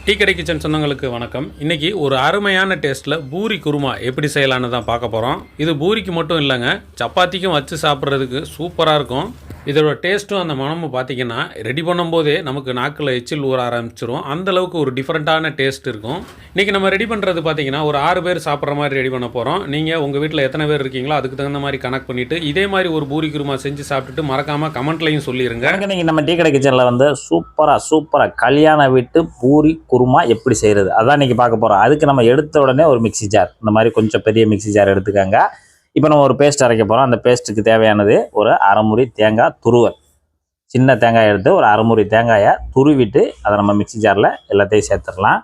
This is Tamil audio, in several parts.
டீ கடை கிச்சன் சொந்தங்களுக்கு வணக்கம். இன்றைக்கி ஒரு அருமையான டேஸ்ட்டில் பூரி குருமா எப்படி செய்யலான்னு தான் பார்க்க போகிறோம். இது பூரிக்கு மட்டும் இல்லைங்க, சப்பாத்திக்கும் வச்சு சாப்பிட்றதுக்கு சூப்பராக இருக்கும். இதோட டேஸ்ட்டும் அந்த மனமும் பார்த்திங்கன்னா ரெடி பண்ணும்போதே நமக்கு நாக்கில் எச்சில் ஊற ஆரம்பிச்சிரும். அந்தளவுக்கு ஒரு டிஃப்ரெண்ட்டான டேஸ்ட் இருக்கும். இன்றைக்கி நம்ம ரெடி பண்ணுறது பார்த்திங்கன்னா ஒரு 6 பேர் சாப்பிட்ற மாதிரி ரெடி பண்ண போகிறோம். நீங்கள் உங்கள் வீட்டில் எத்தனை பேர் இருக்கீங்களோ அதுக்கு தகுந்த மாதிரி கணக்கு பண்ணிவிட்டு இதே மாதிரி ஒரு பூரி குருமா செஞ்சு சாப்பிட்டுட்டு மறக்காமல் கமெண்ட்லையும் சொல்லிடுங்க. இன்றைக்கி நம்ம டீ கடை கிச்சனில் வந்து சூப்பராக கல்யாண வீட்டு பூரி குருமா எப்படி செய்கிறது அதான் இன்றைக்கி பார்க்க போகிறோம். அதுக்கு நம்ம எடுத்த உடனே ஒரு மிக்சி ஜார், இந்த மாதிரி கொஞ்சம் பெரிய மிக்சி ஜார் எடுத்துக்கோங்க. இப்போ நம்ம ஒரு பேஸ்ட் அரைக்க போகிறோம். அந்த பேஸ்ட்டுக்கு தேவையானது ஒரு அரை மூடி தேங்காய் துருவல், சின்ன தேங்காய் எடுத்து ஒரு அரை மூடி தேங்காயை துருவிட்டு அதை நம்ம மிக்சி ஜாரில் எல்லாத்தையும் சேர்த்துடலாம்.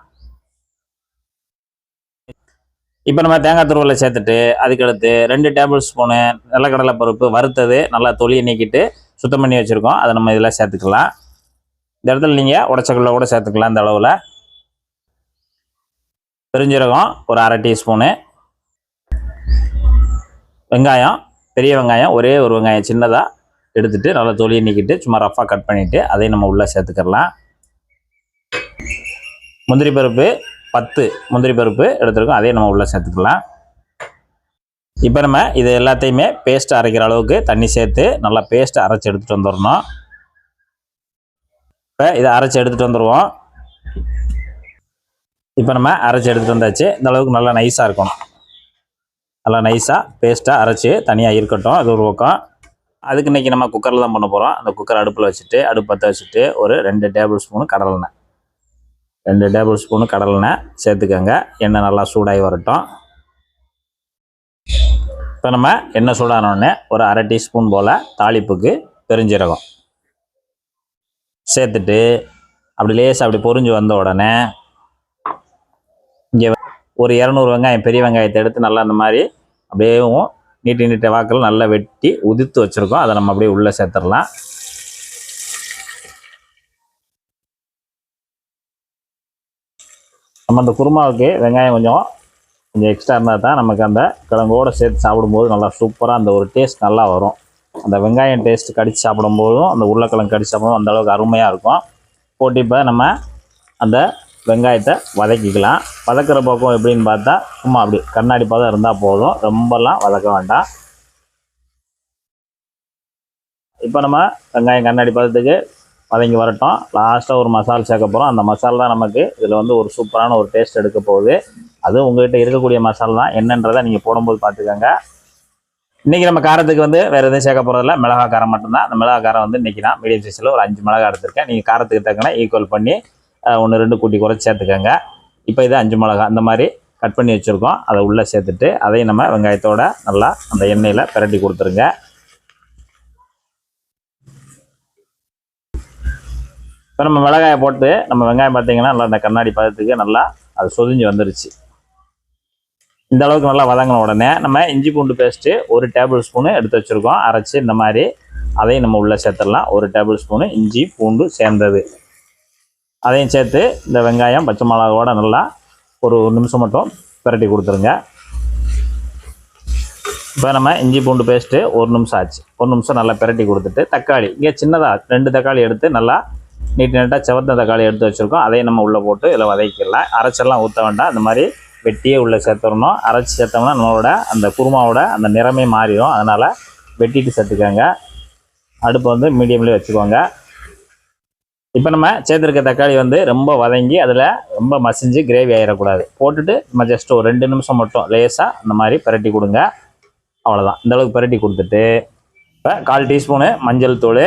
இப்போ நம்ம தேங்காய் துருவலை சேர்த்துட்டு அதுக்கடுத்து 2 டேபிள் ஸ்பூனு நிலக்கடலை பருப்பு வறுத்தது நல்லா தொலியை நீக்கிட்டு சுத்தம் பண்ணி வச்சுருக்கோம். அதை நம்ம இதில் சேர்த்துக்கலாம். இந்த இடத்துல நீங்கள் உடச்சக்கல்ல கூட சேர்த்துக்கலாம். இந்த அளவில் பெருஞ்சீரகம் ஒரு அரை டீஸ்பூனு, வெங்காயம் பெரிய வெங்காயம் ஒரே ஒரு வெங்காயம் சின்னதாக எடுத்துகிட்டு நல்லா தொலியை நீக்கிட்டு சும்மா ரஃபாக கட் பண்ணிவிட்டு அதையும் நம்ம உள்ளே சேர்த்துக்கலாம். முந்திரி பருப்பு 10 முந்திரி பருப்பு எடுத்துருக்கோம், அதையும் நம்ம உள்ளே சேர்த்துக்கலாம். இப்போ நம்ம இது எல்லாத்தையுமே பேஸ்ட்டு அரைக்கிற அளவுக்கு தண்ணி சேர்த்து நல்லா பேஸ்ட்டு அரைச்சி எடுத்துகிட்டு வந்துடணும். இப்போ இதை அரைச்சி எடுத்துகிட்டு வந்துடுவோம். இப்போ நம்ம அரைச்சி எடுத்துகிட்டு வந்தாச்சு. இந்த அளவுக்கு நல்லா நைஸாக இருக்கணும். நல்லா நைஸாக பேஸ்ட்டாக அரைச்சி தனியாக இருக்கட்டும். அது ஒரு பக்கம். அதுக்கு இன்றைக்கி நம்ம குக்கரில் தான் பண்ண போகிறோம். அந்த குக்கர் அடுப்பில் வச்சுட்டு அடுப்பு பற்ற வச்சுட்டு ஒரு 2 டேபிள் ஸ்பூனு கடலெண்ணெய் 2 டேபிள் ஸ்பூனு கடலெண்ணெய் சேர்த்துக்கோங்க. எண்ணெய் நல்லா சூடாகி வரட்டும். இப்போ நம்ம எண்ணெய் சூடானோடனே ஒரு அரை டீஸ்பூன் போல் தாளிப்புக்கு பெருஞ்சீரகம் சேர்த்துட்டு அப்படி லேசாக அப்படி பொரிஞ்சு வந்த உடனே இங்கே ஒரு 200 வெங்காயம் பெரிய வெங்காயத்தை எடுத்து நல்லா அந்த மாதிரி அப்படியே நீட்ட வாக்கில் நல்லா வெட்டி உதிர்த்து வச்சுருக்கோம். அதை நம்ம அப்படியே உள்ளே சேர்த்துடலாம். நம்ம அந்த குருமாவுக்கு வெங்காயம் கொஞ்சம் எக்ஸ்ட்ரா இருந்தால் தான் நமக்கு அந்த கிழங்கோடு சேர்த்து சாப்பிடும்போது நல்லா சூப்பராக அந்த ஒரு டேஸ்ட் நல்லா வரும். அந்த வெங்காயம் டேஸ்ட் கடித்து சாப்பிடும்போதும் அந்த உருளைக்கிழங்கு கடித்து சாப்பிடும்போது அந்தளவுக்கு அருமையாக இருக்கும். போட்டு இப்போ நம்ம அந்த வெங்காயத்தை வதக்கிக்கலாம். வதக்கிற பக்கம் எப்படின்னு பார்த்தா சும்மா அப்படி கண்ணாடி பதம் இருந்தால் போதும், ரொம்பலாம் வதக்க வேண்டாம். இப்போ நம்ம வெங்காயம் கண்ணாடி பதத்துக்கு வதங்கி வரட்டும். லாஸ்ட்டாக ஒரு மசாலா சேர்க்க போகிறோம். அந்த மசாலா தான் நமக்கு இதில் வந்து ஒரு சூப்பரான ஒரு டேஸ்ட் எடுக்க போகுது. அதுவும் உங்கள்கிட்ட இருக்கக்கூடிய மசாலா தான், என்னன்றதை நீங்கள் போடும்போது பார்த்துக்கோங்க. இன்றைக்கி நம்ம காரத்துக்கு வந்து வேறு எதுவும் சேர்க்க போகிறதில்ல, மிளகா காரம் மட்டும்தான். அந்த மிளகா காரம் வந்து இன்றைக்கி நான் மீடியம் சைஸில் ஒரு 5 மிளகா எடுத்திருக்கேன். நீங்கள் காரத்துக்கு தக்கன ஈக்குவல் பண்ணி 1-2 கூட்டி குறைச்சி சேர்த்துக்கோங்க. இப்போ இது 5 மிளகா அந்த மாதிரி கட் பண்ணி வச்சுருக்கோம். அதை உள்ளே சேர்த்துட்டு அதையும் நம்ம வெங்காயத்தோட நல்லா அந்த எண்ணெயில் பிரட்டி கொடுத்துருங்க. இப்போ நம்ம மிளகாயை போட்டு நம்ம வெங்காயம் பார்த்திங்கன்னா நல்லா அந்த கண்ணாடி பதத்துக்கு நல்லா அது சொதிஞ்சு வந்துருச்சு. இந்த அளவுக்கு நல்லா வதங்கின உடனே நம்ம இஞ்சி பூண்டு பேஸ்ட்டு 1 டேபிள் ஸ்பூனு எடுத்து வச்சுருக்கோம் அரைச்சி. இந்த மாதிரி அதையும் நம்ம உள்ளே சேர்த்துடலாம். 1 டேபிள் ஸ்பூனு இஞ்சி பூண்டு சேர்ந்தது அதையும் சேர்த்து இந்த வெங்காயம் பச்சை மிளகாவோட நல்லா ஒரு நிமிஷம் மட்டும் பிரட்டி கொடுத்துருங்க. இப்போ நம்ம இஞ்சி பூண்டு பேஸ்ட்டு 1 நிமிஷம் ஆச்சு. 1 நிமிஷம் நல்லா பிரட்டி கொடுத்துட்டு தக்காளி இங்கே சின்னதாக 2 தக்காளி எடுத்து நல்லா நீட்டாக செவந்த தக்காளி எடுத்து வச்சுருக்கோம். அதையும் நம்ம உள்ளே போட்டு இதில் வதக்கிடலாம். அரைச்செல்லாம் ஊற்ற வேண்டாம், அந்த மாதிரி வெட்டியே உள்ளே சேர்த்துடணும். அரைச்சி சேர்த்தோம்னா நம்மளோட அந்த குருமாவோட அந்த நிறமே மாறிடும். அதனால் வெட்டிட்டு சேர்த்துக்கோங்க. அடுப்பு வந்து மீடியம்லேயே வச்சுக்கோங்க. இப்போ நம்ம சேர்த்துருக்க தக்காளி வந்து ரொம்ப வதங்கி அதில் ரொம்ப மசிஞ்சு கிரேவி ஆகிடக்கூடாது. போட்டுட்டு நம்ம ஜஸ்ட் ஒரு 2 நிமிஷம் மட்டும் லேசாக அந்த மாதிரி பிரட்டி கொடுங்க. அவ்வளோதான். இந்தளவுக்கு பிரட்டி கொடுத்துட்டு இப்போ 1/4 டீஸ்பூனு மஞ்சள் தூள்,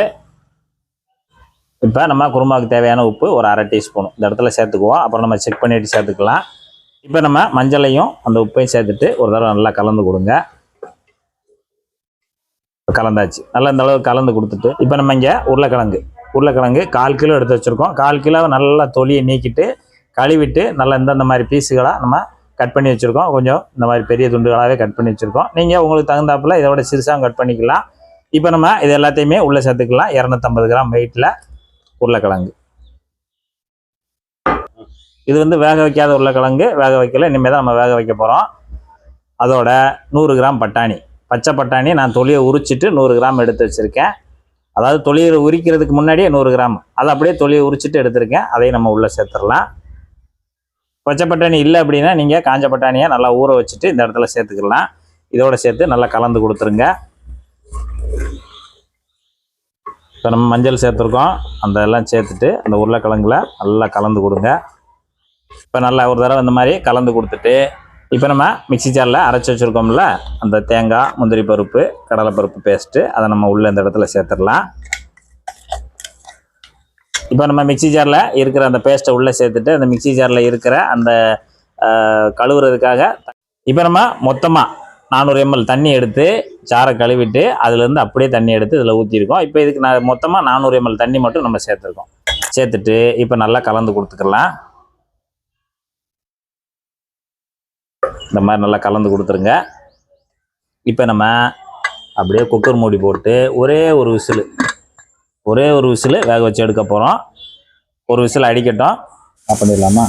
இப்போ நம்ம குருமாவுக்கு தேவையான உப்பு ஒரு அரை டீஸ்பூன் இந்த இடத்துல சேர்த்துக்குவோம். அப்புறம் நம்ம செக் பண்ணிவிட்டு சேர்த்துக்கலாம். இப்போ நம்ம மஞ்சளையும் அந்த உப்பையும் சேர்த்துட்டு ஒரு தடவை நல்லா கலந்து கொடுங்க. கலந்தாச்சு. நல்லா இந்த அளவுக்கு கலந்து கொடுத்துட்டு இப்போ நம்ம இங்கே உருளைக்கிழங்கு 1/4 கிலோ எடுத்து வச்சுருக்கோம். 1/4 கிலோ நல்லா தொலியை நீக்கிட்டு கழுவிட்டு நல்லா இந்த மாதிரி பீஸுகளாக நம்ம கட் பண்ணி வச்சுருக்கோம். கொஞ்சம் இந்த மாதிரி பெரிய துண்டுகளாகவே கட் பண்ணி வச்சுருக்கோம். நீங்கள் உங்களுக்கு தகுந்தாப்பில் இதோட சிறுசாக கட் பண்ணிக்கலாம். இப்போ நம்ம இது எல்லாத்தையுமே உள்ளே சேர்த்துக்கலாம். 250 கிராம் வெயிட்டில் உருளைக்கிழங்கு. இது வந்து வேக வைக்காத உருளைக்கிழங்கு, வேக வைக்கல, இனிமேல் தான் நம்ம வேக வைக்க போகிறோம். அதோட 100 கிராம் பட்டாணி, பச்சை பட்டாணி நான் தொலியை உரிச்சிட்டு 100 கிராம் எடுத்து வச்சுருக்கேன். அதாவது தொலியை உரிக்கிறதுக்கு முன்னாடியே 100 கிராம் அதை அப்படியே தொலியை உரிச்சிட்டு எடுத்துருக்கேன். அதையும் நம்ம உள்ளே சேர்த்துடலாம். பச்சை பட்டாணி இல்லை அப்படின்னா நீங்கள் காஞ்ச பட்டாணியை நல்லா ஊற வச்சுட்டு இந்த இடத்துல சேர்த்துக்கலாம். இதோட சேர்த்து நல்லா கலந்து கொடுத்துருங்க. இப்போ நம்ம மஞ்சள் சேர்த்துருக்கோம், அந்த எல்லாம் சேர்த்துட்டு அந்த உருளைக்கிழங்குல நல்லா கலந்து கொடுங்க. இப்போ நல்லா ஒரு தடவை இந்த மாதிரி கலந்து கொடுத்துட்டு இப்போ நம்ம மிக்ஸி ஜாரில் அரைச்சி வச்சுருக்கோம்ல அந்த தேங்காய், முந்திரி பருப்பு, கடலைப்பருப்பு பேஸ்ட்டு அதை நம்ம உள்ளே இந்த இடத்துல சேர்த்துடலாம். இப்போ நம்ம மிக்ஸி ஜாரில் இருக்கிற அந்த பேஸ்ட்டை உள்ளே சேர்த்துட்டு அந்த மிக்ஸி ஜாரில் இருக்கிற அந்த கழுவுறதுக்காக இப்போ நம்ம மொத்தமாக 400 ml தண்ணி எடுத்து ஜாரை கழுவிட்டு அதுலேருந்து அப்படியே தண்ணி எடுத்து இதில் ஊற்றிருக்கோம். இப்போ இதுக்கு நான் மொத்தமாக 400 ml தண்ணி மட்டும் நம்ம சேர்த்துருக்கோம். சேர்த்துட்டு இப்போ நல்லா கலந்து கொடுத்துக்கலாம். இந்த மாதிரி நல்லா கலந்து கொடுத்துருங்க. இப்போ நம்ம அப்படியே குக்கர் மூடி போட்டு ஒரே ஒரு விசில் வேக வச்சு எடுக்க போகிறோம். ஒரு விசில் அடிக்கட்டும். பண்ணிடலாமா?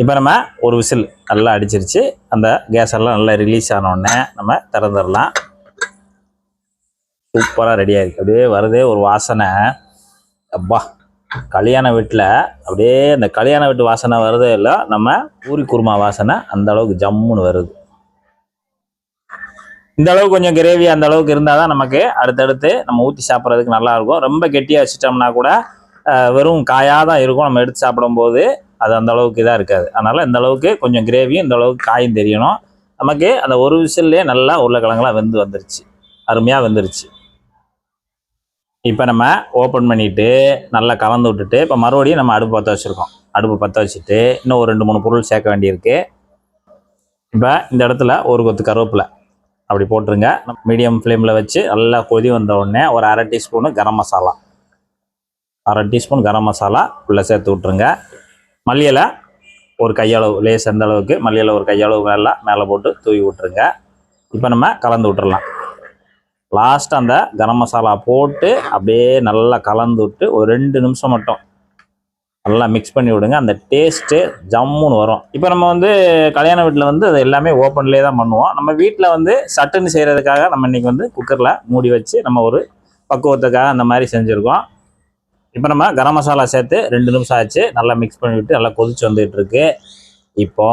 இப்போ நம்ம ஒரு விசில் நல்லா அடிச்சிருச்சு. அந்த கேஸ் எல்லாம் நல்லா ரிலீஸ் ஆனோடனே நம்ம திறந்துடலாம். சூப்பராக ரெடியாக இருக்குது. அப்படியே வருதே ஒரு வாசனை. அப்பா, கல்யாண வீட்டில் அப்படியே இந்த கல்யாண வீட்டு வாசனை வருதே இல்லை, நம்ம பூரி குருமா வாசனை அந்த அளவுக்கு ஜம்முன்னு வருது. இந்த அளவுக்கு கொஞ்சம் கிரேவி அந்த அளவுக்கு இருந்தால் தான் நமக்கு அடுத்தடுத்து நம்ம ஊற்றி சாப்பிட்றதுக்கு நல்லாயிருக்கும். ரொம்ப கெட்டியாக வச்சுட்டோம்னா கூட வெறும் காயாக தான் இருக்கும். நம்ம எடுத்து சாப்பிடும்போது அது அந்த அளவுக்கு இதாக இருக்காது. அதனால் இந்த அளவுக்கு கொஞ்சம் கிரேவியும் இந்த அளவுக்கு காயும் தெரியணும். நமக்கு அந்த ஒரு விசில்லே நல்லா உருளைக்கிழங்குலாம் வெந்து வந்துருச்சு, அருமையாக வெந்துருச்சு. இப்போ நம்ம ஓப்பன் பண்ணிவிட்டு நல்லா கலந்து விட்டுட்டு இப்போ மறுபடியும் நம்ம அடுப்பு பற்ற வச்சுருக்கோம். அடுப்பு பற்ற வச்சுட்டு இன்னும் ஒரு 2-3 பொருள் சேர்க்க வேண்டியிருக்கு. இப்போ இந்த இடத்துல ஒரு கொத்து கருவேப்பிலை அப்படி போட்டுருங்க. மீடியம் ஃப்ளேமில் வச்சு நல்லா கொதி வந்த உடனே ஒரு 1/2 டீஸ்பூனு கரம் மசாலா, 1/2 டீஸ்பூன் கரம் மசாலா உள்ளே சேர்த்து விட்ருங்க. மல்லியலை ஒரு கையளவு, லேஸ் அந்த அளவுக்கு மல்லியலை ஒரு கையளவு மேலே போட்டு தூவி விட்ருங்க. இப்போ நம்ம கலந்து விட்டுறலாம். லாஸ்ட் அந்த கரம் மசாலா போட்டு அப்படியே நல்லா கலந்து விட்டு ஒரு 2 நிமிஷம் மட்டும் நல்லா மிக்ஸ் பண்ணி விடுங்க. அந்த டேஸ்ட்டு ஜம்முன்னு வரும். இப்போ நம்ம கல்யாண வீட்டில் அது எல்லாமே ஓப்பன்லேயே தான் பண்ணுவோம். நம்ம வீட்டில் சட்டுன்னு செய்கிறதுக்காக நம்ம இன்றைக்கி குக்கரில் மூடி வச்சு நம்ம ஒரு பக்குவத்துக்காக அந்த மாதிரி செஞ்சுருக்கோம். இப்போ நம்ம கரம் மசாலா சேர்த்து 2 நிமிஷம் ஆச்சு. நல்லா மிக்ஸ் பண்ணிவிட்டு நல்லா கொதிச்சு வந்துகிட்ருக்கு. இப்போ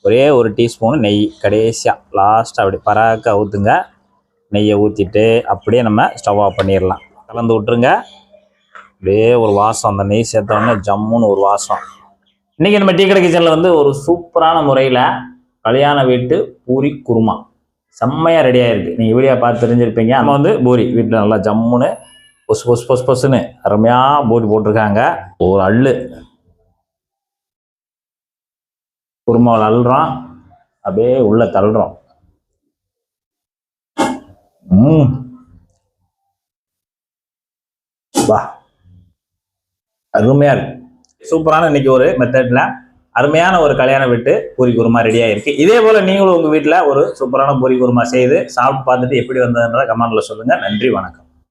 ஒரே ஒரு டீஸ்பூனு நெய் கடைசியாக லாஸ்ட்டாக அப்படி பராக்க ஊற்றுங்க. நெய்யை ஊற்றிட்டு அப்படியே நம்ம ஸ்டவ் ஆஃப் பண்ணிடலாம். கலந்து விட்ருங்க. அப்படியே ஒரு வாசம், அந்த நெய் சேர்த்தோடனே ஜம்முன்னு ஒரு வாசம். இன்றைக்கி நம்ம டீ கடை கிச்சனில் ஒரு சூப்பரான முறையில் கல்யாண வீட்டு பூரி குருமா செம்மையாக ரெடியாக இருக்குது. நீங்கள் வீடியோ பார்த்து தெரிஞ்சிருப்பீங்க. நம்ம பூரி வீட்டில் நல்லா ஜம்முன்னு பொசுன்னு அருமையாக பூரி போட்டிருக்காங்க. ஒரு அள்ளு குருமாவில் அள்ளுறோம், அப்படியே உள்ளே தள்ளுறோம். வா, அருமையாக இருக்கு. சூப்பரான இன்னைக்கு ஒரு மெத்தடில் அருமையான ஒரு கல்யாண வீட்டு பூரி குருமா ரெடியாக இருக்குது. இதே போல் நீங்களும் உங்கள் வீட்டில் ஒரு சூப்பரான பூரி குருமா செய்து சாப்பிட்டு பார்த்துட்டு எப்படி வந்ததுன்றதை கமெண்ட்டில் சொல்லுங்கள். நன்றி, வணக்கம்.